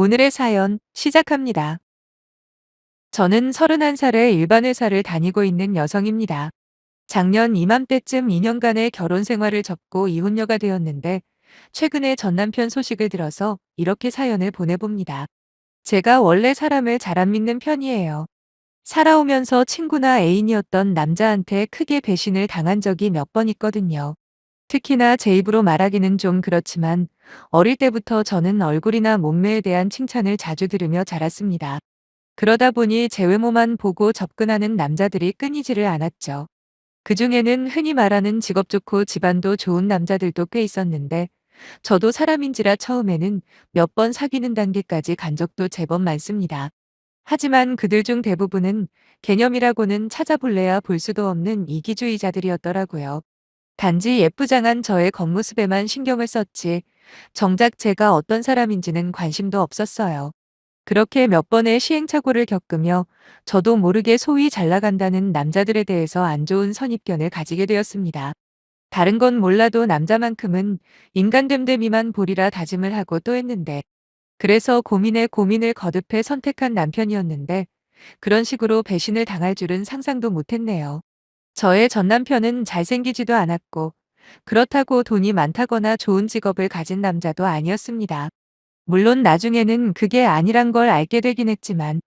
오늘의 사연 시작합니다. 저는 31살의 일반 회사를 다니고 있는 여성입니다. 작년 이맘때쯤 2년간의 결혼 생활을 접고 이혼녀가 되었는데 최근에 전 남편 소식을 들어서 이렇게 사연을 보내봅니다. 제가 원래 사람을 잘 안 믿는 편이에요. 살아오면서 친구나 애인이었던 남자한테 크게 배신을 당한 적이 몇 번 있거든요. 특히나 제 입으로 말하기는 좀 그렇지만 어릴 때부터 저는 얼굴이나 몸매에 대한 칭찬을 자주 들으며 자랐습니다. 그러다 보니 제 외모만 보고 접근하는 남자들이 끊이지를 않았죠. 그중에는 흔히 말하는 직업 좋고 집안도 좋은 남자들도 꽤 있었는데 저도 사람인지라 처음에는 몇 번 사귀는 단계까지 간 적도 제법 많습니다. 하지만 그들 중 대부분은 개념이라고는 찾아볼래야 볼 수도 없는 이기주의자들이었더라고요. 단지 예쁘장한 저의 겉모습에만 신경을 썼지 정작 제가 어떤 사람인지는 관심도 없었어요. 그렇게 몇 번의 시행착오를 겪으며 저도 모르게 소위 잘 나간다는 남자들에 대해서 안 좋은 선입견을 가지게 되었습니다. 다른 건 몰라도 남자만큼은 인간됨됨이만 보리라 다짐을 하고 또 했는데 그래서 고민에 고민을 거듭해 선택한 남편이었는데 그런 식으로 배신을 당할 줄은 상상도 못했네요. 저의 전 남편은 잘생기지도 않았고 그렇다고 돈이 많다거나 좋은 직업을 가진 남자도 아니었습니다. 물론 나중에는 그게 아니란 걸 알게 되긴 했지만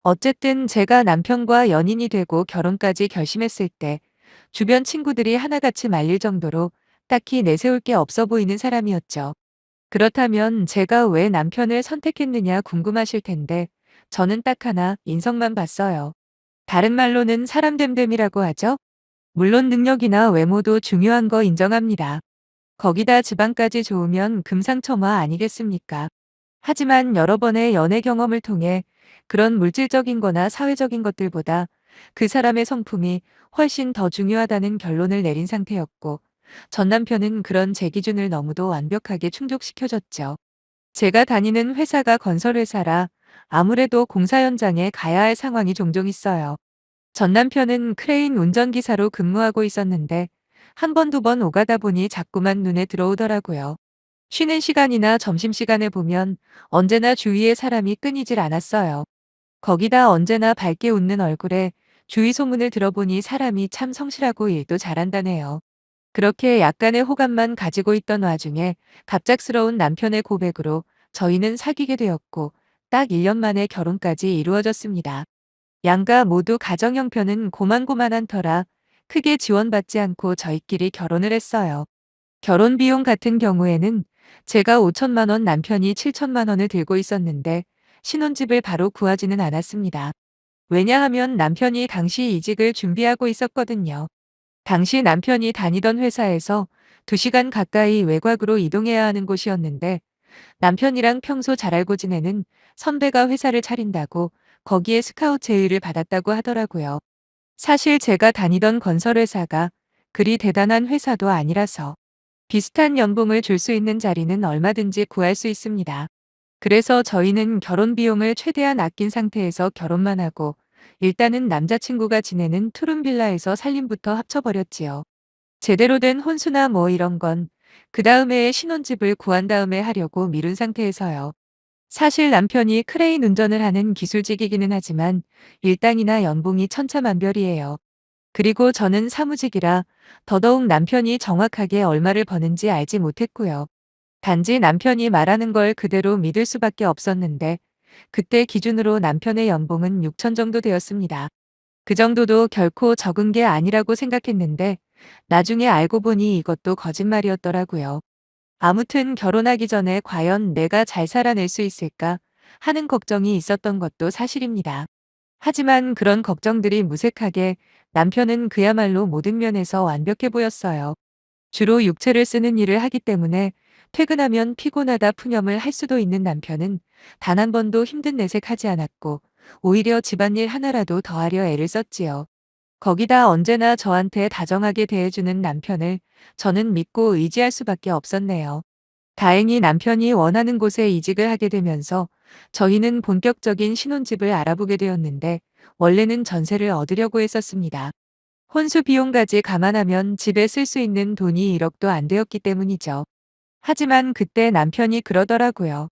어쨌든 제가 남편과 연인이 되고 결혼까지 결심했을 때 주변 친구들이 하나같이 말릴 정도로 딱히 내세울 게 없어 보이는 사람이었죠. 그렇다면 제가 왜 남편을 선택했느냐 궁금하실 텐데 저는 딱 하나 인성만 봤어요. 다른 말로는 사람됨됨이라고 하죠. 물론 능력이나 외모도 중요한 거 인정합니다. 거기다 지방까지 좋으면 금상첨화 아니겠습니까? 하지만 여러 번의 연애 경험을 통해 그런 물질적인 거나 사회적인 것들보다 그 사람의 성품이 훨씬 더 중요하다는 결론을 내린 상태였고, 전 남편은 그런 제 기준을 너무도 완벽하게 충족시켜줬죠. 제가 다니는 회사가 건설회사라 아무래도 공사 현장에 가야 할 상황이 종종 있어요. 전 남편은 크레인 운전기사로 근무하고 있었는데 한 번, 두 번 오가다 보니 자꾸만 눈에 들어오더라고요. 쉬는 시간이나 점심시간에 보면 언제나 주위에 사람이 끊이질 않았어요. 거기다 언제나 밝게 웃는 얼굴에 주위 소문을 들어보니 사람이 참 성실하고 일도 잘한다네요. 그렇게 약간의 호감만 가지고 있던 와중에 갑작스러운 남편의 고백으로 저희는 사귀게 되었고 딱 1년 만에 결혼까지 이루어졌습니다. 양가 모두 가정 형편은 고만고만한 터라 크게 지원받지 않고 저희끼리 결혼을 했어요. 결혼 비용 같은 경우에는 제가 5천만 원 남편이 7천만 원을 들고 있었는데 신혼집을 바로 구하지는 않았습니다. 왜냐하면 남편이 당시 이직을 준비하고 있었거든요. 당시 남편이 다니던 회사에서 2시간 가까이 외곽으로 이동해야 하는 곳이었는데 남편이랑 평소 잘 알고 지내는 선배가 회사를 차린다고 거기에 스카우트 제의를 받았다고 하더라고요. 사실 제가 다니던 건설회사가 그리 대단한 회사도 아니라서 비슷한 연봉을 줄 수 있는 자리는 얼마든지 구할 수 있습니다. 그래서 저희는 결혼 비용을 최대한 아낀 상태에서 결혼만 하고 일단은 남자친구가 지내는 투룸 빌라에서 살림부터 합쳐버렸지요. 제대로 된 혼수나 뭐 이런 건 그 다음에 신혼집을 구한 다음에 하려고 미룬 상태에서요. 사실 남편이 크레인 운전을 하는 기술직이기는 하지만 일당이나 연봉이 천차만별이에요. 그리고 저는 사무직이라 더더욱 남편이 정확하게 얼마를 버는지 알지 못했고요. 단지 남편이 말하는 걸 그대로 믿을 수밖에 없었는데 그때 기준으로 남편의 연봉은 6천 정도 되었습니다. 그 정도도 결코 적은 게 아니라고 생각했는데 나중에 알고 보니 이것도 거짓말이었더라고요. 아무튼 결혼하기 전에 과연 내가 잘 살아낼 수 있을까 하는 걱정이 있었던 것도 사실입니다. 하지만 그런 걱정들이 무색하게 남편은 그야말로 모든 면에서 완벽해 보였어요. 주로 육체를 쓰는 일을 하기 때문에 퇴근하면 피곤하다 푸념을 할 수도 있는 남편은 단 한 번도 힘든 내색하지 않았고 오히려 집안일 하나라도 더하려 애를 썼지요. 거기다 언제나 저한테 다정하게 대해주는 남편을 저는 믿고 의지할 수밖에 없었네요. 다행히 남편이 원하는 곳에 이직을 하게 되면서 저희는 본격적인 신혼집을 알아보게 되었는데 원래는 전세를 얻으려고 했었습니다. 혼수 비용까지 감안하면 집에 쓸 수 있는 돈이 1억도 안 되었기 때문이죠. 하지만 그때 남편이 그러더라고요.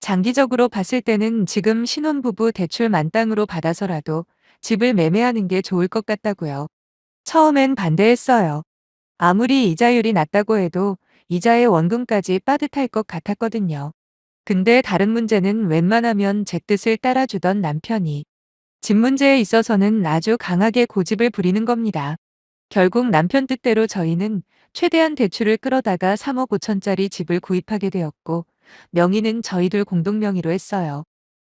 장기적으로 봤을 때는 지금 신혼부부 대출 만땅으로 받아서라도 집을 매매하는 게 좋을 것 같다고요. 처음엔 반대했어요. 아무리 이자율이 낮다고 해도 이자의 원금까지 빠듯할 것 같았거든요. 근데 다른 문제는 웬만하면 제 뜻을 따라주던 남편이 집 문제에 있어서는 아주 강하게 고집을 부리는 겁니다. 결국 남편 뜻대로 저희는 최대한 대출을 끌어다가 3억 5천짜리 집을 구입하게 되었고, 명의는 저희 둘 공동 명의로 했어요.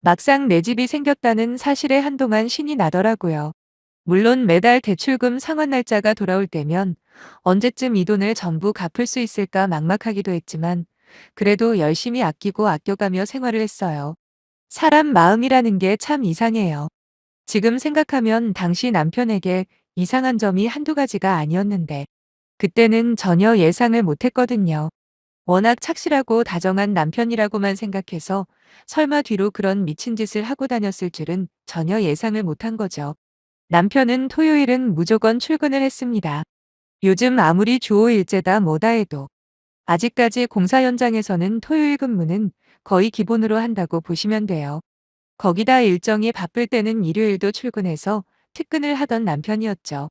막상 내 집이 생겼다는 사실에 한동안 신이 나더라고요. 물론 매달 대출금 상환 날짜가 돌아올 때면 언제쯤 이 돈을 전부 갚을 수 있을까 막막하기도 했지만, 그래도 열심히 아끼고 아껴가며 생활을 했어요. 사람 마음이라는 게 참 이상해요. 지금 생각하면 당시 남편에게 이상한 점이 한두 가지가 아니었는데, 그때는 전혀 예상을 못했거든요. 워낙 착실하고 다정한 남편이라고만 생각해서 설마 뒤로 그런 미친 짓을 하고 다녔을 줄은 전혀 예상을 못한 거죠. 남편은 토요일은 무조건 출근을 했습니다. 요즘 아무리 주 5일제다 뭐다 해도 아직까지 공사 현장에서는 토요일 근무는 거의 기본으로 한다고 보시면 돼요. 거기다 일정이 바쁠 때는 일요일도 출근해서 특근을 하던 남편이었죠.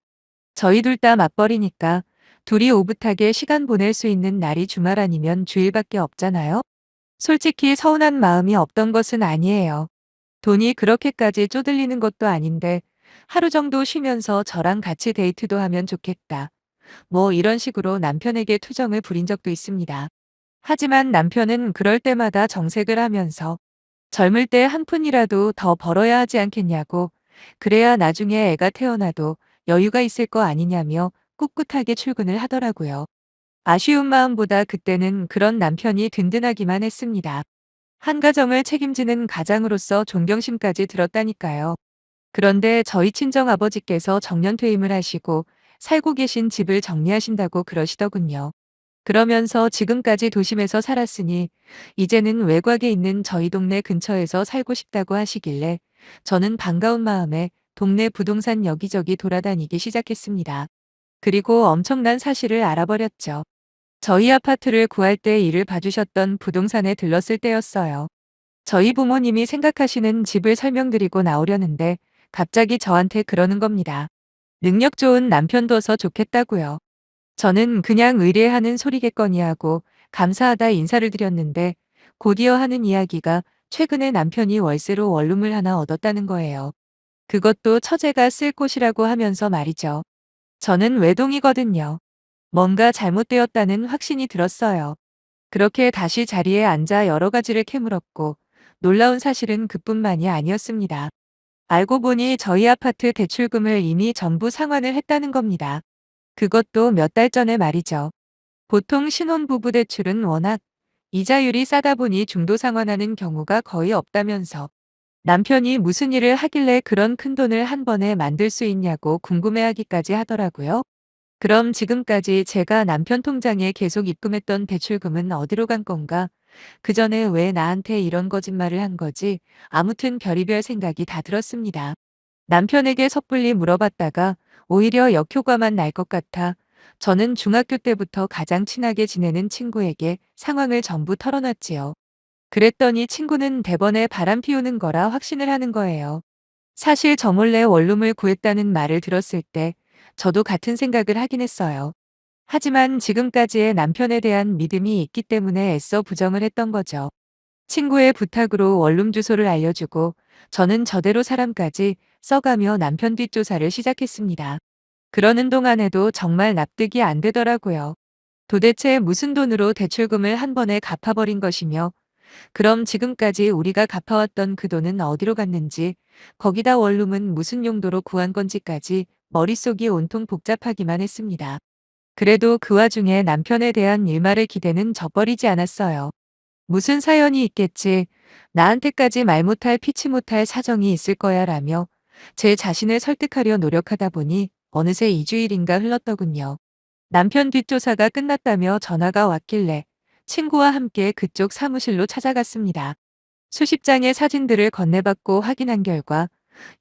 저희 둘 다 맞벌이니까 둘이 오붓하게 시간 보낼 수 있는 날이 주말 아니면 주일밖에 없잖아요. 솔직히 서운한 마음이 없던 것은 아니에요. 돈이 그렇게까지 쪼들리는 것도 아닌데 하루 정도 쉬면서 저랑 같이 데이트도 하면 좋겠다. 뭐 이런 식으로 남편에게 투정을 부린 적도 있습니다. 하지만 남편은 그럴 때마다 정색을 하면서 젊을 때 한 푼이라도 더 벌어야 하지 않겠냐고, 그래야 나중에 애가 태어나도 여유가 있을 거 아니냐며 꿋꿋하게 출근을 하더라고요. 아쉬운 마음보다 그때는 그런 남편이 든든하기만 했습니다. 한 가정을 책임지는 가장으로서 존경심까지 들었다니까요. 그런데 저희 친정아버지께서 정년퇴임을 하시고 살고 계신 집을 정리하신다고 그러시더군요. 그러면서 지금까지 도심에서 살았으니 이제는 외곽에 있는 저희 동네 근처에서 살고 싶다고 하시길래 저는 반가운 마음에 동네 부동산 여기저기 돌아다니기 시작했습니다. 그리고 엄청난 사실을 알아버렸죠. 저희 아파트를 구할 때 일을 봐주셨던 부동산에 들렀을 때였어요. 저희 부모님이 생각하시는 집을 설명드리고 나오려는데 갑자기 저한테 그러는 겁니다. 능력 좋은 남편 둬서 좋겠다고요. 저는 그냥 의뢰하는 소리겠거니 하고 감사하다 인사를 드렸는데, 곧이어 하는 이야기가 최근에 남편이 월세로 원룸을 하나 얻었다는 거예요. 그것도 처제가 쓸 곳이라고 하면서 말이죠. 저는 외동이거든요. 뭔가 잘못되었다는 확신이 들었어요. 그렇게 다시 자리에 앉아 여러 가지를 캐물었고, 놀라운 사실은 그뿐만이 아니었습니다. 알고 보니 저희 아파트 대출금을 이미 전부 상환을 했다는 겁니다. 그것도 몇 달 전에 말이죠. 보통 신혼부부 대출은 워낙 이자율이 싸다 보니 중도 상환하는 경우가 거의 없다면서 남편이 무슨 일을 하길래 그런 큰돈을 한 번에 만들 수 있냐고 궁금해하기까지 하더라고요. 그럼 지금까지 제가 남편 통장에 계속 입금했던 대출금은 어디로 간 건가? 그 전에 왜 나한테 이런 거짓말을 한 거지? 아무튼 별의별 생각이 다 들었습니다. 남편에게 섣불리 물어봤다가 오히려 역효과만 날 것 같아 저는 중학교 때부터 가장 친하게 지내는 친구에게 상황을 전부 털어놨지요. 그랬더니 친구는 대번에 바람 피우는 거라 확신을 하는 거예요. 사실 저 몰래 원룸을 구했다는 말을 들었을 때 저도 같은 생각을 하긴 했어요. 하지만 지금까지의 남편에 대한 믿음이 있기 때문에 애써 부정을 했던 거죠. 친구의 부탁으로 원룸 주소를 알려주고 저는 저대로 사람까지 써가며 남편 뒷조사를 시작했습니다. 그러는 동안에도 정말 납득이 안 되더라고요. 도대체 무슨 돈으로 대출금을 한 번에 갚아버린 것이며, 그럼 지금까지 우리가 갚아왔던 그 돈은 어디로 갔는지, 거기다 원룸은 무슨 용도로 구한 건지까지 머릿속이 온통 복잡하기만 했습니다. 그래도 그 와중에 남편에 대한 일말의 기대는 저버리지 않았어요. 무슨 사연이 있겠지, 나한테까지 말 못할 피치 못할 사정이 있을 거야 라며 제 자신을 설득하려 노력하다 보니 어느새 2주일인가 흘렀더군요. 남편 뒷조사가 끝났다며 전화가 왔길래 친구와 함께 그쪽 사무실로 찾아갔습니다. 수십 장의 사진들을 건네받고 확인한 결과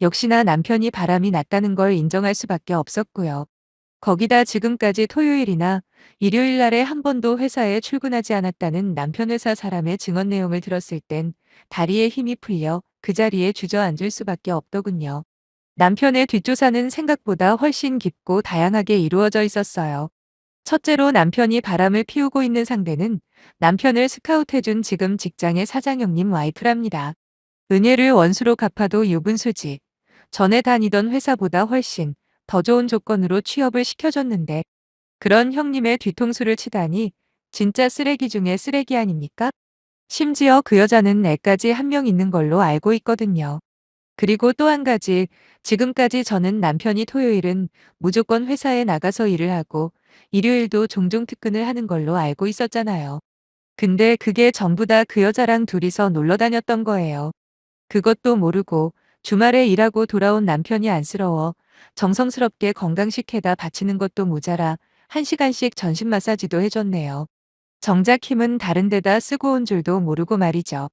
역시나 남편이 바람이 났다는 걸 인정할 수밖에 없었고요. 거기다 지금까지 토요일이나 일요일 날에 한 번도 회사에 출근하지 않았다는 남편 회사 사람의 증언 내용을 들었을 땐 다리에 힘이 풀려 그 자리에 주저앉을 수밖에 없더군요. 남편의 뒷조사는 생각보다 훨씬 깊고 다양하게 이루어져 있었어요. 첫째로 남편이 바람을 피우고 있는 상대는 남편을 스카우트해준 지금 직장의 사장형님 와이프랍니다. 은혜를 원수로 갚아도 유분수지. 전에 다니던 회사보다 훨씬 더 좋은 조건으로 취업을 시켜줬는데 그런 형님의 뒤통수를 치다니 진짜 쓰레기 중에 쓰레기 아닙니까? 심지어 그 여자는 애까지 한 명 있는 걸로 알고 있거든요. 그리고 또 한 가지, 지금까지 저는 남편이 토요일은 무조건 회사에 나가서 일을 하고 일요일도 종종 특근을 하는 걸로 알고 있었잖아요. 근데 그게 전부 다 그 여자랑 둘이서 놀러 다녔던 거예요. 그것도 모르고 주말에 일하고 돌아온 남편이 안쓰러워 정성스럽게 건강식해다 바치는 것도 모자라 1시간씩 전신 마사지도 해줬네요. 정작 힘은 다른 데다 쓰고 온 줄도 모르고 말이죠.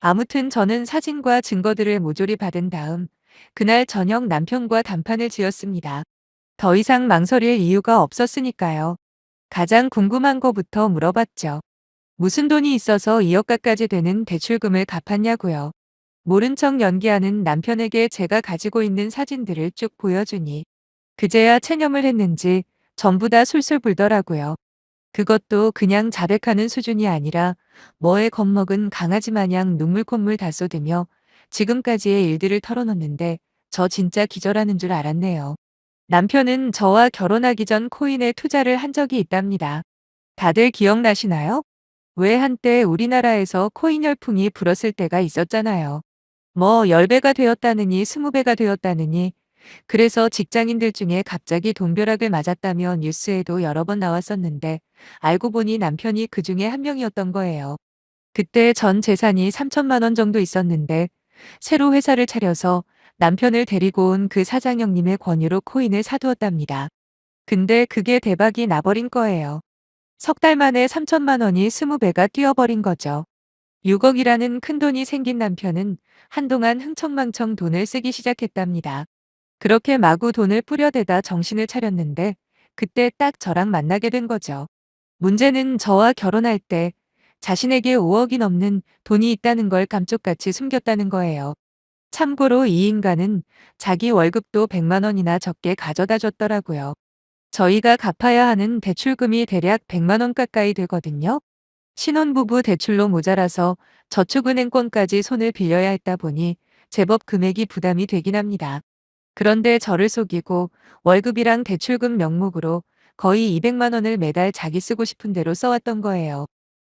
아무튼 저는 사진과 증거들을 모조리 받은 다음 그날 저녁 남편과 단판을 지었습니다. 더 이상 망설일 이유가 없었으니까요. 가장 궁금한 거부터 물어봤죠. 무슨 돈이 있어서 2억가까지 되는 대출금을 갚았냐고요. 모른 척 연기하는 남편에게 제가 가지고 있는 사진들을 쭉 보여주니 그제야 체념을 했는지 전부 다 술술 불더라고요. 그것도 그냥 자백하는 수준이 아니라 뭐에 겁먹은 강아지 마냥 눈물 콧물 다 쏟으며 지금까지의 일들을 털어놓는데 저 진짜 기절하는 줄 알았네요. 남편은 저와 결혼하기 전 코인에 투자를 한 적이 있답니다. 다들 기억나시나요? 왜 한때 우리나라에서 코인 열풍이 불었을 때가 있었잖아요. 뭐 10배가 되었다느니 20배가 되었다느니 그래서 직장인들 중에 갑자기 돈벼락을 맞았다며 뉴스에도 여러 번 나왔었는데 알고 보니 남편이 그 중에 한 명이었던 거예요. 그때 전 재산이 3천만 원 정도 있었는데 새로 회사를 차려서 남편을 데리고 온 그 사장형님의 권유로 코인을 사두었답니다. 근데 그게 대박이 나버린 거예요. 석 달 만에 3천만 원이 20배가 뛰어버린 거죠. 6억이라는 큰돈이 생긴 남편은 한동안 흥청망청 돈을 쓰기 시작했답니다. 그렇게 마구 돈을 뿌려대다 정신을 차렸는데 그때 딱 저랑 만나게 된 거죠. 문제는 저와 결혼할 때 자신에게 5억이 넘는 돈이 있다는 걸 감쪽같이 숨겼다는 거예요. 참고로 이 인간은 자기 월급도 100만 원이나 적게 가져다 줬더라고요. 저희가 갚아야 하는 대출금이 대략 100만 원 가까이 되거든요. 신혼부부 대출로 모자라서 저축은행권까지 손을 빌려야 했다 보니 제법 금액이 부담이 되긴 합니다. 그런데 저를 속이고 월급이랑 대출금 명목으로 거의 200만 원을 매달 자기 쓰고 싶은 대로 써왔던 거예요.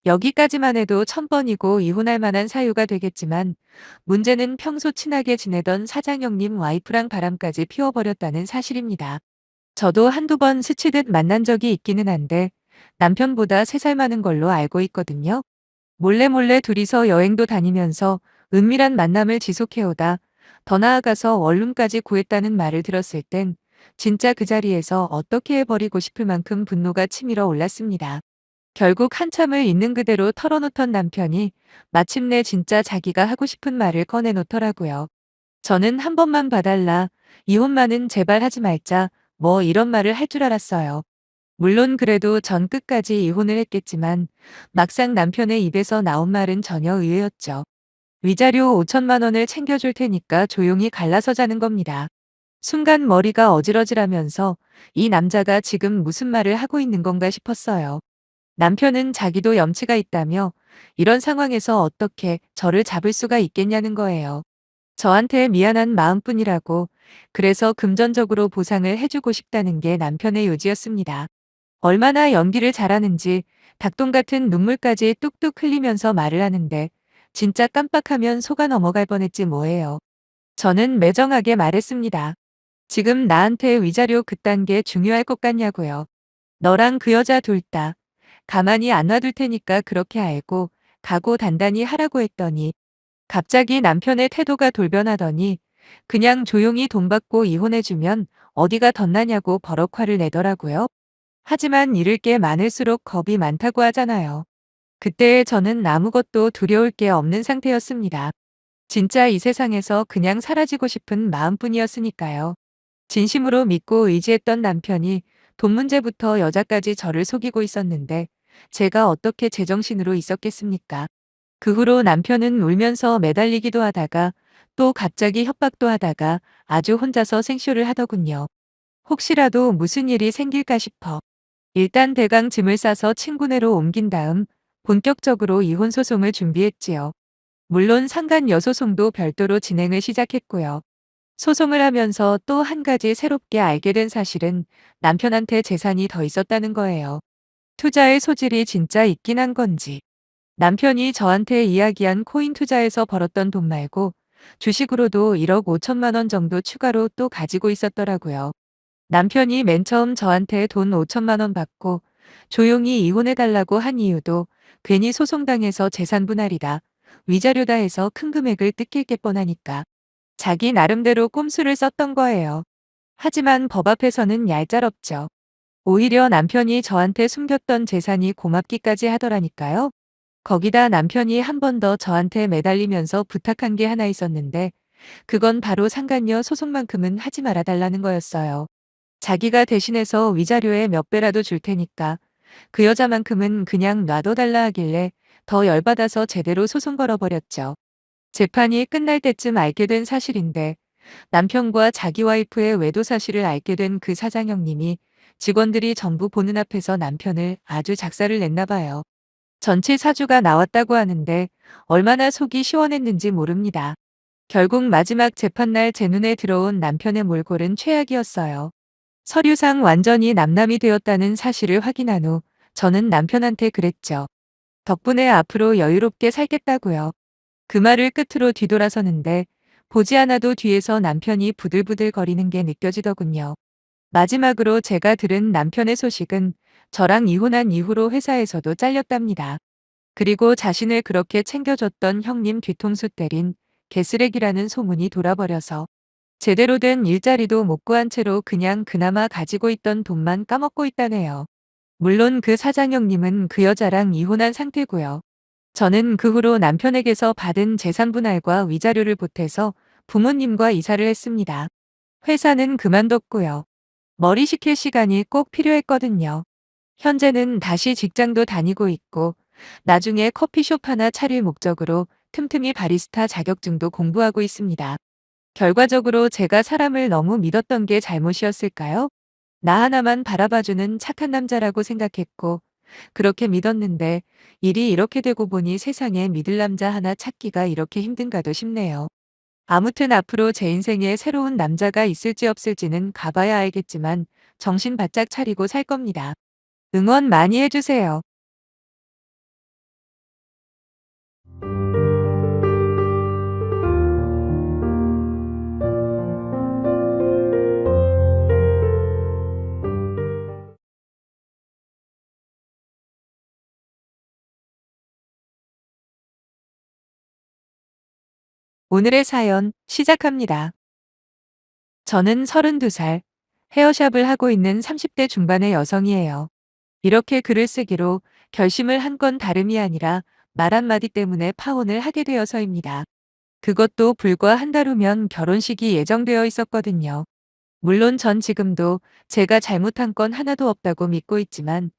여기까지만 해도 1000번이고 이혼할 만한 사유가 되겠지만 문제는 평소 친하게 지내던 사장형님 와이프랑 바람까지 피워버렸다는 사실입니다. 저도 한두 번 스치듯 만난 적이 있기는 한데 남편보다 3살 많은 걸로 알고 있거든요. 몰래 몰래 둘이서 여행도 다니면서 은밀한 만남을 지속해오다 더 나아가서 원룸까지 구했다는 말을 들었을 땐 진짜 그 자리에서 어떻게 해버리고 싶을 만큼 분노가 치밀어 올랐습니다. 결국 한참을 있는 그대로 털어놓던 남편이 마침내 진짜 자기가 하고 싶은 말을 꺼내놓더라고요. 저는 한 번만 봐달라. 이혼만은 제발 하지 말자. 뭐 이런 말을 할 줄 알았어요. 물론 그래도 전 끝까지 이혼을 했겠지만 막상 남편의 입에서 나온 말은 전혀 의외였죠. 위자료 5천만 원을 챙겨줄 테니까 조용히 갈라서 자는 겁니다. 순간 머리가 어질어질하면서 이 남자가 지금 무슨 말을 하고 있는 건가 싶었어요. 남편은 자기도 염치가 있다며 이런 상황에서 어떻게 저를 잡을 수가 있겠냐는 거예요. 저한테 미안한 마음뿐이라고 그래서 금전적으로 보상을 해주고 싶다는 게 남편의 요지였습니다. 얼마나 연기를 잘하는지 닭똥 같은 눈물까지 뚝뚝 흘리면서 말을 하는데 진짜 깜빡하면 속아 넘어갈 뻔했지 뭐예요. 저는 매정하게 말했습니다. 지금 나한테 위자료 그딴 게 중요할 것 같냐고요. 너랑 그 여자 둘 다 가만히 안 놔둘 테니까 그렇게 알고 각오 단단히 하라고 했더니 갑자기 남편의 태도가 돌변하더니 그냥 조용히 돈 받고 이혼해주면 어디가 덧나냐고 버럭 화를 내더라고요. 하지만 잃을 게 많을수록 겁이 많다고 하잖아요. 그때의 저는 아무것도 두려울 게 없는 상태였습니다. 진짜 이 세상에서 그냥 사라지고 싶은 마음뿐이었으니까요. 진심으로 믿고 의지했던 남편이 돈 문제부터 여자까지 저를 속이고 있었는데 제가 어떻게 제정신으로 있었겠습니까? 그 후로 남편은 울면서 매달리기도 하다가 또 갑자기 협박도 하다가 아주 혼자서 생쇼를 하더군요. 혹시라도 무슨 일이 생길까 싶어 일단 대강 짐을 싸서 친구네로 옮긴 다음 본격적으로 이혼 소송을 준비했지요. 물론 상간 여소송도 별도로 진행을 시작했고요. 소송을 하면서 또 한 가지 새롭게 알게 된 사실은 남편한테 재산이 더 있었다는 거예요. 투자의 소질이 진짜 있긴 한 건지. 남편이 저한테 이야기한 코인 투자에서 벌었던 돈 말고 주식으로도 1억 5천만 원 정도 추가로 또 가지고 있었더라고요. 남편이 맨 처음 저한테 돈 5천만 원 받고 조용히 이혼해달라고 한 이유도 괜히 소송당해서 재산 분할이다, 위자료다 해서 큰 금액을 뜯길 게 뻔하니까 자기 나름대로 꼼수를 썼던 거예요. 하지만 법 앞에서는 얄짤없죠. 오히려 남편이 저한테 숨겼던 재산이 고맙기까지 하더라니까요. 거기다 남편이 한 번 더 저한테 매달리면서 부탁한 게 하나 있었는데 그건 바로 상간녀 소송만큼은 하지 말아 달라는 거였어요. 자기가 대신해서 위자료의 몇 배라도 줄 테니까 그 여자만큼은 그냥 놔둬 달라 하길래 더 열받아서 제대로 소송 걸어버렸죠. 재판이 끝날 때쯤 알게 된 사실인데 남편과 자기 와이프의 외도 사실을 알게 된 그 사장형님이 직원들이 전부 보는 앞에서 남편을 아주 작사를 냈나 봐요. 전체 사주가 나왔다고 하는데 얼마나 속이 시원했는지 모릅니다. 결국 마지막 재판날 제 눈에 들어온 남편의 몰골은 최악이었어요. 서류상 완전히 남남이 되었다는 사실을 확인한 후 저는 남편한테 그랬죠. 덕분에 앞으로 여유롭게 살겠다고요. 그 말을 끝으로 뒤돌아서는데 보지 않아도 뒤에서 남편이 부들부들 거리는 게 느껴지더군요. 마지막으로 제가 들은 남편의 소식은 저랑 이혼한 이후로 회사에서도 잘렸답니다. 그리고 자신을 그렇게 챙겨줬던 형님 뒤통수 때린 개쓰레기라는 소문이 돌아버려서 제대로 된 일자리도 못 구한 채로 그냥 그나마 가지고 있던 돈만 까먹고 있다네요. 물론 그 사장형님은 그 여자랑 이혼한 상태고요. 저는 그 후로 남편에게서 받은 재산 분할과 위자료를 보태서 부모님과 이사를 했습니다. 회사는 그만뒀고요. 머리 식힐 시간이 꼭 필요했거든요. 현재는 다시 직장도 다니고 있고 나중에 커피숍 하나 차릴 목적으로 틈틈이 바리스타 자격증도 공부하고 있습니다. 결과적으로 제가 사람을 너무 믿었던 게 잘못이었을까요? 나 하나만 바라봐주는 착한 남자라고 생각했고 그렇게 믿었는데 일이 이렇게 되고 보니 세상에 믿을 남자 하나 찾기가 이렇게 힘든가도 싶네요. 아무튼 앞으로 제 인생에 새로운 남자가 있을지 없을지는 가봐야 알겠지만 정신 바짝 차리고 살 겁니다. 응원 많이 해주세요. 오늘의 사연 시작합니다. 저는 32살, 헤어샵을 하고 있는 30대 중반의 여성이에요. 이렇게 글을 쓰기로 결심을 한 건 다름이 아니라 말 한마디 때문에 파혼을 하게 되어서입니다. 그것도 불과 한 달 후면 결혼식이 예정되어 있었거든요. 물론 전 지금도 제가 잘못한 건 하나도 없다고 믿고 있지만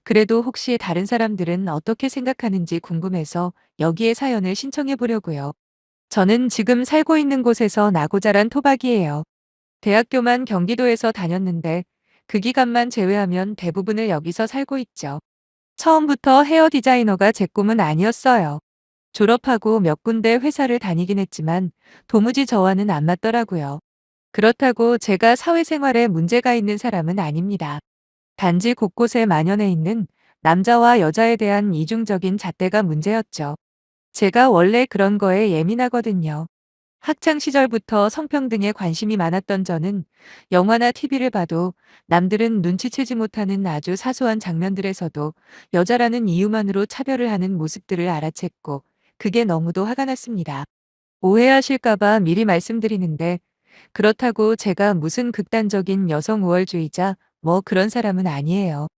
그래도 혹시 다른 사람들은 어떻게 생각하는지 궁금해서 여기에 사연을 신청해 보려고요. 저는 지금 살고 있는 곳에서 나고 자란 토박이에요. 대학교만 경기도에서 다녔는데 그 기간만 제외하면 대부분을 여기서 살고 있죠. 처음부터 헤어 디자이너가 제 꿈은 아니었어요. 졸업하고 몇 군데 회사를 다니긴 했지만 도무지 저와는 안 맞더라고요. 그렇다고 제가 사회생활에 문제가 있는 사람은 아닙니다. 단지 곳곳에 만연해 있는 남자와 여자에 대한 이중적인 잣대가 문제였죠. 제가 원래 그런 거에 예민하거든요. 학창 시절부터 성평등에 관심이 많았던 저는 영화나 TV를 봐도 남들은 눈치채지 못하는 아주 사소한 장면들에서도 여자라는 이유만으로 차별을 하는 모습들을 알아챘고 그게 너무도 화가 났습니다. 오해하실까봐 미리 말씀드리는데 그렇다고 제가 무슨 극단적인 여성 우월주의자 뭐 그런 사람은 아니에요.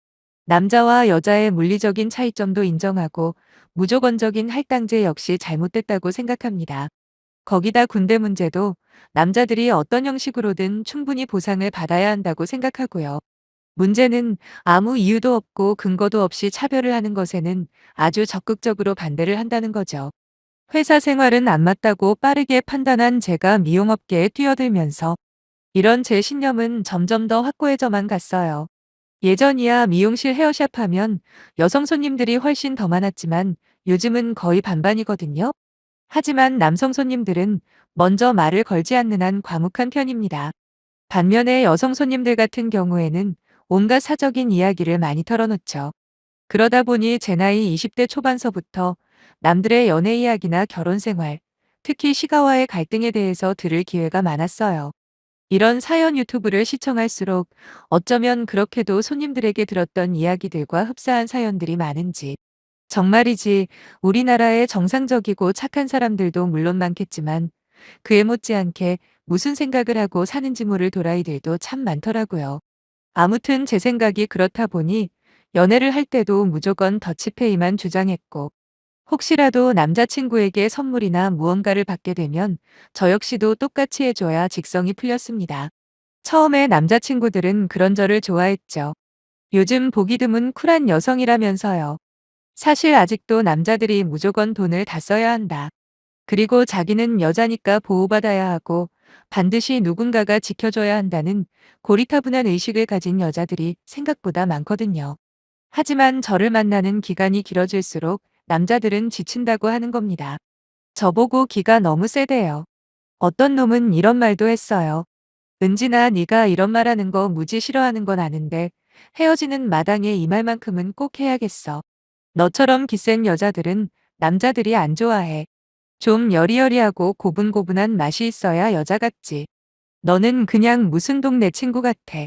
남자와 여자의 물리적인 차이점도 인정하고 무조건적인 할당제 역시 잘못됐다고 생각합니다. 거기다 군대 문제도 남자들이 어떤 형식으로든 충분히 보상을 받아야 한다고 생각하고요. 문제는 아무 이유도 없고 근거도 없이 차별을 하는 것에는 아주 적극적으로 반대를 한다는 거죠. 회사 생활은 안 맞다고 빠르게 판단한 제가 미용업계에 뛰어들면서 이런 제 신념은 점점 더 확고해져만 갔어요. 예전이야 미용실 헤어샵 하면 여성 손님들이 훨씬 더 많았지만 요즘은 거의 반반이거든요. 하지만 남성 손님들은 먼저 말을 걸지 않는 한 과묵한 편입니다. 반면에 여성 손님들 같은 경우에는 온갖 사적인 이야기를 많이 털어놓죠. 그러다 보니 제 나이 20대 초반서부터 남들의 연애 이야기나 결혼 생활, 특히 시가와의 갈등에 대해서 들을 기회가 많았어요. 이런 사연 유튜브를 시청할수록 어쩌면 그렇게도 손님들에게 들었던 이야기들과 흡사한 사연들이 많은지. 정말이지 우리나라의 정상적이고 착한 사람들도 물론 많겠지만 그에 못지않게 무슨 생각을 하고 사는지 모를 도라이들도 참 많더라고요. 아무튼 제 생각이 그렇다 보니 연애를 할 때도 무조건 더치페이만 주장했고 혹시라도 남자친구에게 선물이나 무언가를 받게 되면 저 역시도 똑같이 해줘야 직성이 풀렸습니다. 처음에 남자친구들은 그런 저를 좋아했죠. 요즘 보기 드문 쿨한 여성이라면서요. 사실 아직도 남자들이 무조건 돈을 다 써야 한다. 그리고 자기는 여자니까 보호받아야 하고 반드시 누군가가 지켜줘야 한다는 고리타분한 의식을 가진 여자들이 생각보다 많거든요. 하지만 저를 만나는 기간이 길어질수록 남자들은 지친다고 하는 겁니다. 저보고 기가 너무 세대요. 어떤 놈은 이런 말도 했어요. 은진아, 네가 이런 말하는 거 무지 싫어하는 건 아는데 헤어지는 마당에 이 말만큼은 꼭 해야겠어. 너처럼 기센 여자들은 남자들이 안 좋아해. 좀 여리여리하고 고분고분한 맛이 있어야 여자 같지. 너는 그냥 무슨 동네 친구 같아.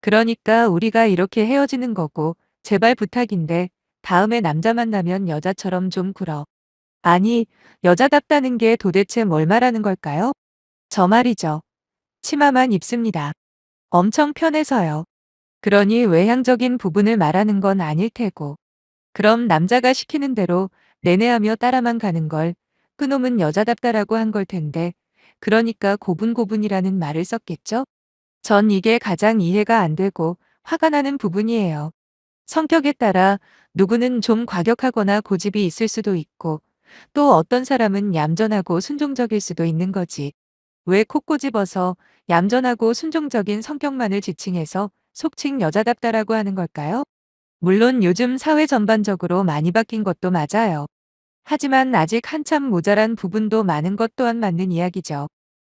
그러니까 우리가 이렇게 헤어지는 거고 제발 부탁인데 다음에 남자 만나면 여자처럼 좀 굴어. 아니, 여자답다는 게 도대체 뭘 말하는 걸까요? 저 말이죠. 치마만 입습니다. 엄청 편해서요. 그러니 외향적인 부분을 말하는 건 아닐 테고. 그럼 남자가 시키는 대로 내내하며 따라만 가는 걸 그놈은 여자답다라고 한 걸 텐데 그러니까 고분고분이라는 말을 썼겠죠? 전 이게 가장 이해가 안 되고 화가 나는 부분이에요. 성격에 따라 누구는 좀 과격하거나 고집이 있을 수도 있고 또 어떤 사람은 얌전하고 순종적일 수도 있는 거지. 왜 콕 꼬집어서 얌전하고 순종적인 성격만을 지칭해서 속칭 여자답다라고 하는 걸까요? 물론 요즘 사회 전반적으로 많이 바뀐 것도 맞아요. 하지만 아직 한참 모자란 부분도 많은 것 또한 맞는 이야기죠.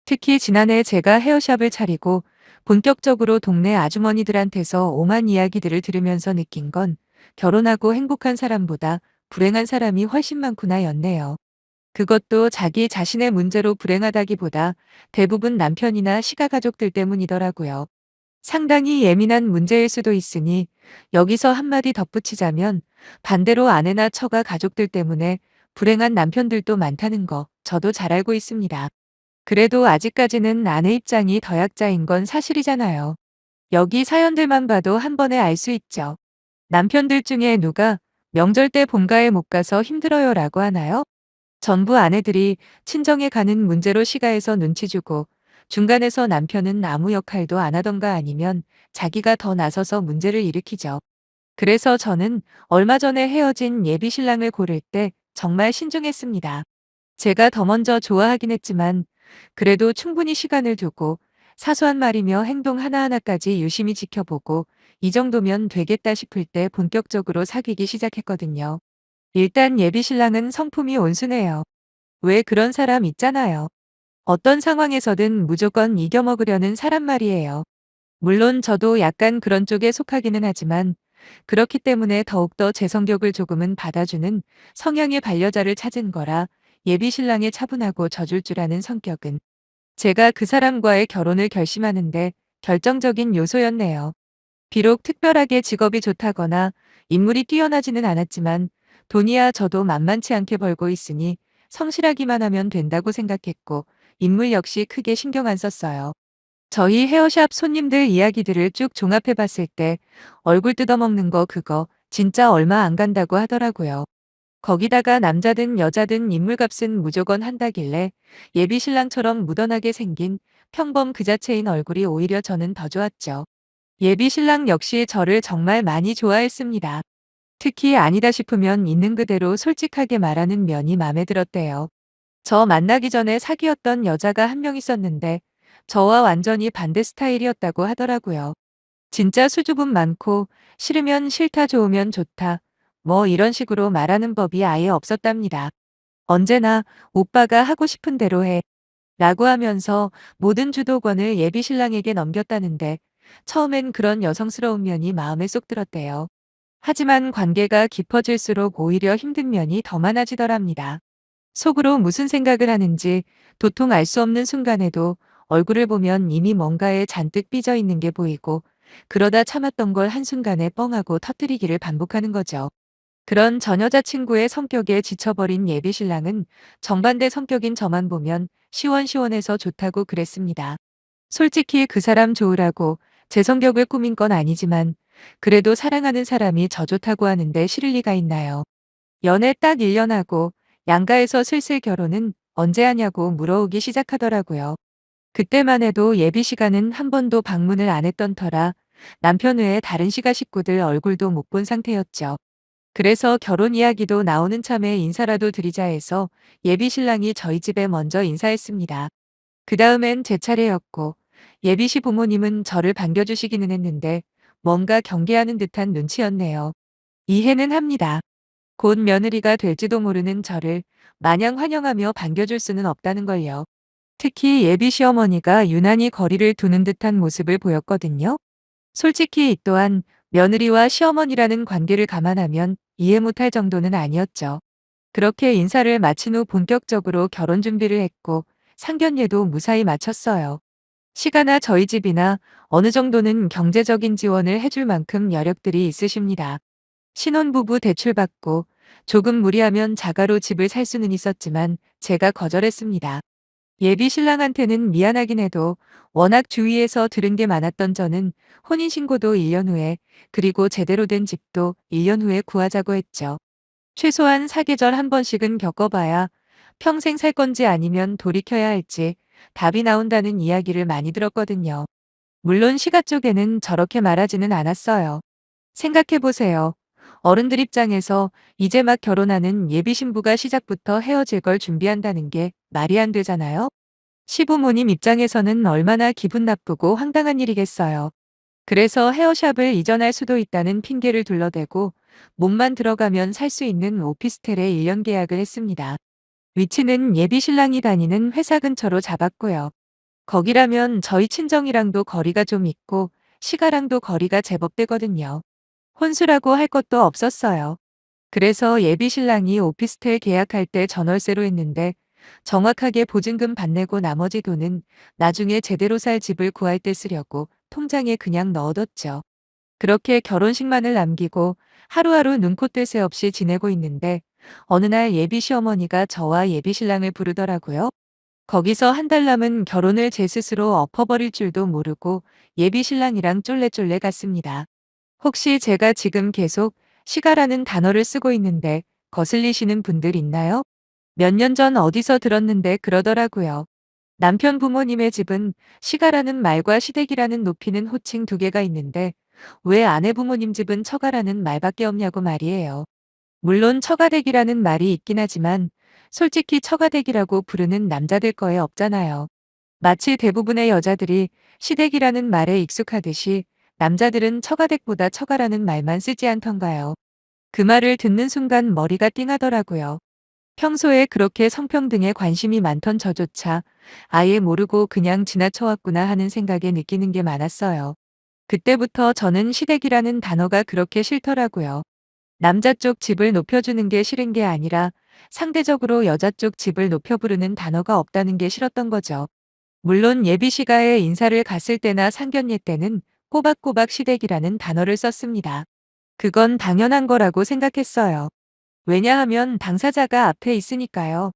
특히 지난해 제가 헤어샵을 차리고 본격적으로 동네 아주머니들한테서 오만 이야기들을 들으면서 느낀 건 결혼하고 행복한 사람보다 불행한 사람이 훨씬 많구나 였네요. 그것도 자기 자신의 문제로 불행하다기보다 대부분 남편이나 시가가족들 때문이더라고요. 상당히 예민한 문제일 수도 있으니 여기서 한마디 덧붙이자면 반대로 아내나 처가 가족들 때문에 불행한 남편들도 많다는 거 저도 잘 알고 있습니다. 그래도 아직까지는 아내 입장이 더 약자인 건 사실이잖아요. 여기 사연들만 봐도 한 번에 알 수 있죠. 남편들 중에 누가 명절 때 본가에 못 가서 힘들어요 라고 하나요? 전부 아내들이 친정에 가는 문제로 시가해서 눈치 주고 중간에서 남편은 아무 역할도 안 하던가 아니면 자기가 더 나서서 문제를 일으키죠. 그래서 저는 얼마 전에 헤어진 예비 신랑을 고를 때 정말 신중했습니다. 제가 더 먼저 좋아하긴 했지만 그래도 충분히 시간을 두고 사소한 말이며 행동 하나하나까지 유심히 지켜보고 이 정도면 되겠다 싶을 때 본격적으로 사귀기 시작했거든요. 일단 예비 신랑은 성품이 온순해요. 왜 그런 사람 있잖아요. 어떤 상황에서든 무조건 이겨먹으려는 사람 말이에요. 물론 저도 약간 그런 쪽에 속하기는 하지만 그렇기 때문에 더욱더 제 성격을 조금은 받아주는 성향의 반려자를 찾은 거라 예비 신랑의 차분하고 져줄 줄 아는 성격은 제가 그 사람과의 결혼을 결심하는데 결정적인 요소였네요. 비록 특별하게 직업이 좋다거나 인물이 뛰어나지는 않았지만 돈이야 저도 만만치 않게 벌고 있으니 성실하기만 하면 된다고 생각했고 인물 역시 크게 신경 안 썼어요. 저희 헤어샵 손님들 이야기들을 쭉 종합해 봤을 때 얼굴 뜯어먹는 거 그거 진짜 얼마 안 간다고 하더라고요. 거기다가 남자든 여자든 인물값은 무조건 한다길래 예비 신랑처럼 무던하게 생긴 평범 그 자체인 얼굴이 오히려 저는 더 좋았죠. 예비 신랑 역시 저를 정말 많이 좋아했습니다. 특히 아니다 싶으면 있는 그대로 솔직하게 말하는 면이 마음에 들었대요. 저 만나기 전에 사귀었던 여자가 한 명 있었는데 저와 완전히 반대 스타일이었다고 하더라고요. 진짜 수줍음 많고 싫으면 싫다 좋으면 좋다. 뭐 이런 식으로 말하는 법이 아예 없었답니다. 언제나 오빠가 하고 싶은 대로 해. 라고 하면서 모든 주도권을 예비 신랑에게 넘겼다는데 처음엔 그런 여성스러운 면이 마음에 쏙 들었대요. 하지만 관계가 깊어질수록 오히려 힘든 면이 더 많아지더랍니다. 속으로 무슨 생각을 하는지 도통 알 수 없는 순간에도 얼굴을 보면 이미 뭔가에 잔뜩 삐져 있는 게 보이고 그러다 참았던 걸 한순간에 뻥하고 터뜨리기를 반복하는 거죠. 그런 전 여자친구의 성격에 지쳐버린 예비 신랑은 정반대 성격인 저만 보면 시원시원해서 좋다고 그랬습니다. 솔직히 그 사람 좋으라고 제 성격을 꾸민 건 아니지만 그래도 사랑하는 사람이 저 좋다고 하는데 싫을 리가 있나요? 연애 딱 1년 하고 양가에서 슬슬 결혼은 언제 하냐고 물어오기 시작하더라고요. 그때만 해도 예비 시간은 한 번도 방문을 안 했던 터라 남편 외에 다른 시가 식구들 얼굴도 못 본 상태였죠. 그래서 결혼 이야기도 나오는 참에 인사라도 드리자 해서 예비 신랑이 저희 집에 먼저 인사했습니다. 그 다음엔 제 차례였고 예비 시 부모님은 저를 반겨주시기는 했는데 뭔가 경계하는 듯한 눈치였네요. 이해는 합니다. 곧 며느리가 될지도 모르는 저를 마냥 환영하며 반겨줄 수는 없다는 걸요. 특히 예비 시어머니가 유난히 거리를 두는 듯한 모습을 보였거든요. 솔직히 이 또한 며느리와 시어머니라는 관계를 감안하면 이해 못할 정도는 아니었죠. 그렇게 인사를 마친 후 본격적으로 결혼 준비를 했고 상견례도 무사히 마쳤어요. 시가나 저희 집이나 어느 정도는 경제적인 지원을 해줄 만큼 여력들이 있으십니다. 신혼부부 대출받고 조금 무리하면 자가로 집을 살 수는 있었지만 제가 거절했습니다. 예비 신랑한테는 미안하긴 해도 워낙 주위에서 들은 게 많았던 저는 혼인신고도 1년 후에 그리고 제대로 된 집도 1년 후에 구하자고 했죠. 최소한 사계절 한 번씩은 겪어봐야 평생 살 건지 아니면 돌이켜야 할지 답이 나온다는 이야기를 많이 들었거든요. 물론 시가 쪽에는 저렇게 말하지는 않았어요. 생각해보세요. 어른들 입장에서 이제 막 결혼하는 예비 신부가 시작부터 헤어질 걸 준비한다는 게 말이 안 되잖아요. 시부모님 입장에서는 얼마나 기분 나쁘고 황당한 일이겠어요. 그래서 헤어샵을 이전할 수도 있다는 핑계를 둘러대고 몸만 들어가면 살 수 있는 오피스텔에 1년 계약을 했습니다. 위치는 예비 신랑이 다니는 회사 근처로 잡았고요. 거기라면 저희 친정이랑도 거리가 좀 있고 시가랑도 거리가 제법 되거든요. 혼수라고 할 것도 없었어요. 그래서 예비 신랑이 오피스텔 계약할 때 전월세로 했는데 정확하게 보증금 받내고 나머지 돈은 나중에 제대로 살 집을 구할 때 쓰려고 통장에 그냥 넣어뒀죠. 그렇게 결혼식만을 남기고 하루하루 눈콧될 새 없이 지내고 있는데 어느 날 예비 시어머니가 저와 예비 신랑을 부르더라고요. 거기서 한 달 남은 결혼을 제 스스로 엎어버릴 줄도 모르고 예비 신랑이랑 쫄래쫄래 갔습니다. 혹시 제가 지금 계속 시가라는 단어를 쓰고 있는데 거슬리시는 분들 있나요? 몇 년 전 어디서 들었는데 그러더라고요. 남편 부모님의 집은 시가라는 말과 시댁이라는 높이는 호칭 두 개가 있는데 왜 아내 부모님 집은 처가라는 말밖에 없냐고 말이에요. 물론 처가댁이라는 말이 있긴 하지만 솔직히 처가댁이라고 부르는 남자들 거에 없잖아요. 마치 대부분의 여자들이 시댁이라는 말에 익숙하듯이 남자들은 처가댁보다 처가라는 말만 쓰지 않던가요. 그 말을 듣는 순간 머리가 띵하더라고요. 평소에 그렇게 성평등에 관심이 많던 저조차 아예 모르고 그냥 지나쳐왔구나 하는 생각에 느끼는 게 많았어요. 그때부터 저는 시댁이라는 단어가 그렇게 싫더라고요. 남자 쪽 집을 높여주는 게 싫은 게 아니라 상대적으로 여자 쪽 집을 높여 부르는 단어가 없다는 게 싫었던 거죠. 물론 예비 시가에 인사를 갔을 때나 상견례 때는 꼬박꼬박 시댁이라는 단어를 썼습니다. 그건 당연한 거라고 생각했어요. 왜냐하면 당사자가 앞에 있으니까요.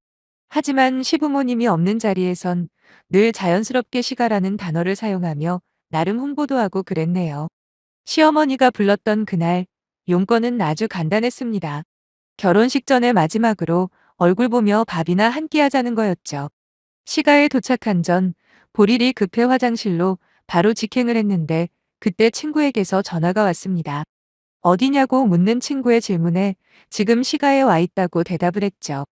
하지만 시부모님이 없는 자리에선 늘 자연스럽게 시가라는 단어를 사용하며 나름 홍보도 하고 그랬네요. 시어머니가 불렀던 그날 용건은 아주 간단했습니다. 결혼식 전에 마지막으로 얼굴 보며 밥이나 한 끼 하자는 거였죠. 시가에 도착한 전 보리리 급해 화장실로 바로 직행을 했는데 그때 친구에게서 전화가 왔습니다. 어디냐고 묻는 친구의 질문에 지금 시가에 와 있다고 대답을 했죠.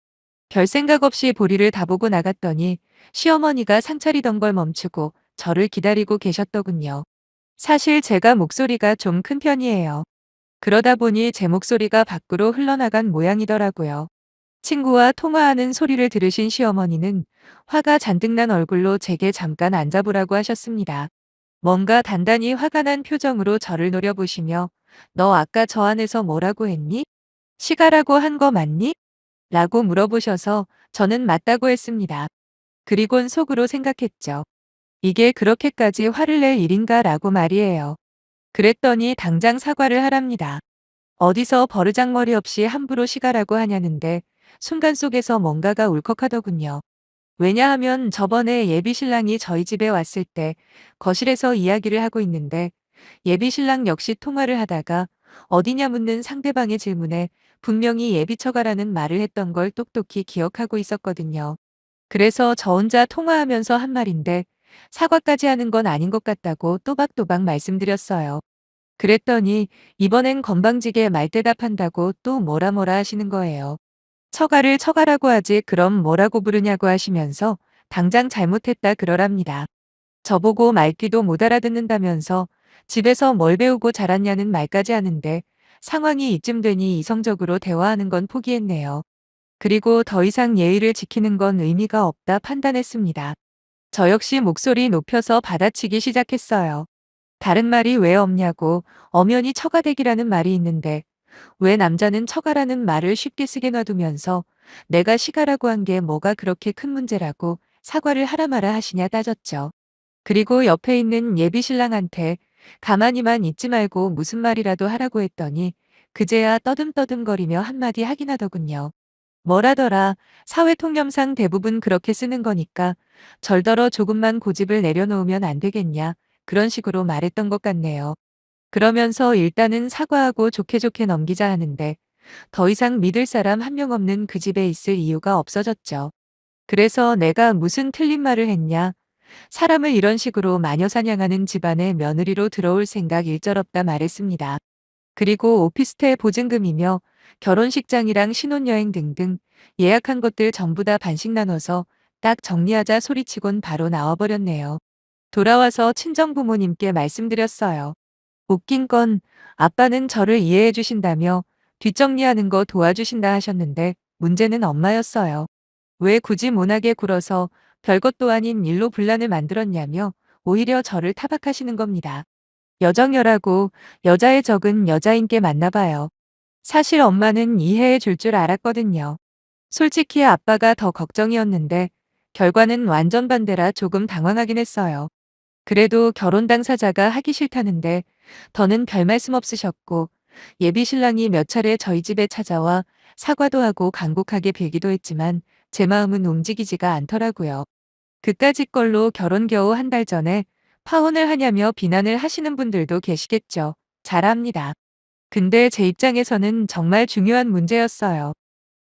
별 생각 없이 보리를 다 보고 나갔더니 시어머니가 상차리던 걸 멈추고 저를 기다리고 계셨더군요. 사실 제가 목소리가 좀 큰 편이에요. 그러다 보니 제 목소리가 밖으로 흘러나간 모양이더라고요. 친구와 통화하는 소리를 들으신 시어머니는 화가 잔뜩 난 얼굴로 제게 잠깐 앉아보라고 하셨습니다. 뭔가 단단히 화가 난 표정으로 저를 노려보시며 너 아까 저 안에서 뭐라고 했니? 시가라고 한 거 맞니? 라고 물어보셔서 저는 맞다고 했습니다. 그리곤 속으로 생각했죠. 이게 그렇게까지 화를 낼 일인가 라고 말이에요. 그랬더니 당장 사과를 하랍니다. 어디서 버르장머리 없이 함부로 시가라고 하냐는데 순간 속에서 뭔가가 울컥하더군요. 왜냐하면 저번에 예비신랑이 저희 집에 왔을 때 거실에서 이야기를 하고 있는데 예비신랑 역시 통화를 하다가 어디냐 묻는 상대방의 질문에 분명히 예비처가라는 말을 했던 걸 똑똑히 기억하고 있었거든요. 그래서 저 혼자 통화하면서 한 말인데 사과까지 하는 건 아닌 것 같다고 또박또박 말씀드렸어요. 그랬더니 이번엔 건방지게 말대답한다고 또 뭐라 뭐라 하시는 거예요. 처가를 처가라고 하지 그럼 뭐라고 부르냐고 하시면서 당장 잘못했다 그러랍니다. 저보고 말귀도 못 알아듣는다면서 집에서 뭘 배우고 자랐냐는 말까지 하는데 상황이 이쯤 되니 이성적으로 대화하는 건 포기했네요. 그리고 더 이상 예의를 지키는 건 의미가 없다 판단했습니다. 저 역시 목소리 높여서 받아치기 시작했어요. 다른 말이 왜 없냐고 엄연히 처가댁이라는 말이 있는데 왜 남자는 처가라는 말을 쉽게 쓰게 놔두면서 내가 시가라고 한 게 뭐가 그렇게 큰 문제라고 사과를 하라 마라 하시냐 따졌죠. 그리고 옆에 있는 예비신랑한테 가만히만 있지 말고 무슨 말이라도 하라고 했더니 그제야 떠듬떠듬거리며 한마디 하긴 하더군요. 뭐라더라 사회통념상 대부분 그렇게 쓰는 거니까 절더러 조금만 고집을 내려놓으면 안 되겠냐 그런 식으로 말했던 것 같네요. 그러면서 일단은 사과하고 좋게 좋게 넘기자 하는데 더 이상 믿을 사람 한 명 없는 그 집에 있을 이유가 없어졌죠. 그래서 내가 무슨 틀린 말을 했냐. 사람을 이런 식으로 마녀 사냥하는 집안에 며느리로 들어올 생각 일절 없다 말했습니다. 그리고 오피스텔 보증금이며 결혼식장이랑 신혼여행 등등 예약한 것들 전부 다 반씩 나눠서 딱 정리하자 소리치곤 바로 나와버렸네요. 돌아와서 친정부모님께 말씀드렸어요. 웃긴 건 아빠는 저를 이해해 주신다며 뒷정리하는 거 도와주신다 하셨는데 문제는 엄마였어요. 왜 굳이 모나게 굴어서 별것도 아닌 일로 분란을 만들었냐며 오히려 저를 타박하시는 겁니다. 여정여라고 여자의 적은 여자인께 맞나 봐요. 사실 엄마는 이해해 줄 줄 알았거든요. 솔직히 아빠가 더 걱정이었는데 결과는 완전 반대라 조금 당황하긴 했어요. 그래도 결혼 당사자가 하기 싫다는데 더는 별 말씀 없으셨고 예비 신랑이 몇 차례 저희 집에 찾아와 사과도 하고 간곡하게 빌기도 했지만 제 마음은 움직이지가 않더라고요. 그까짓 걸로 결혼 겨우 한 달 전에 파혼을 하냐며 비난을 하시는 분들도 계시겠죠. 잘 압니다. 근데 제 입장에서는 정말 중요한 문제였어요.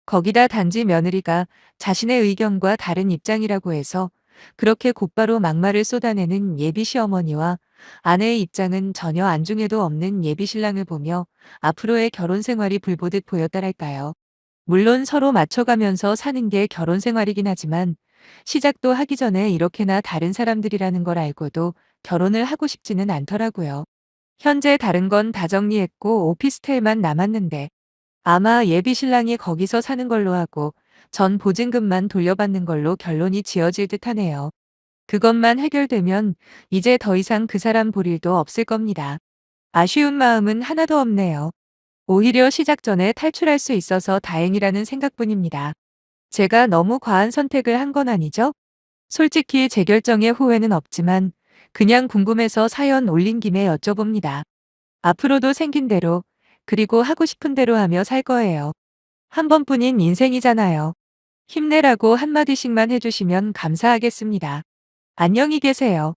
거기다 단지 며느리가 자신의 의견과 다른 입장이라고 해서 그렇게 곧바로 막말을 쏟아내는 예비 시어머니와 아내의 입장은 전혀 안중에도 없는 예비 신랑을 보며 앞으로의 결혼 생활이 불보듯 보였다랄까요. 물론 서로 맞춰가면서 사는 게 결혼 생활이긴 하지만 시작도 하기 전에 이렇게나 다른 사람들이라는 걸 알고도 결혼을 하고 싶지는 않더라고요. 현재 다른 건 다 정리했고 오피스텔만 남았는데 아마 예비 신랑이 거기서 사는 걸로 하고 전 보증금만 돌려받는 걸로 결론이 지어질 듯하네요. 그것만 해결되면 이제 더 이상 그 사람 볼 일도 없을 겁니다. 아쉬운 마음은 하나도 없네요. 오히려 시작 전에 탈출할 수 있어서 다행이라는 생각뿐입니다. 제가 너무 과한 선택을 한 건 아니죠? 솔직히 제 결정에 후회는 없지만 그냥 궁금해서 사연 올린 김에 여쭤봅니다. 앞으로도 생긴 대로 그리고 하고 싶은 대로 하며 살 거예요. 한 번뿐인 인생이잖아요. 힘내라고 한마디씩만 해주시면 감사하겠습니다. 안녕히 계세요.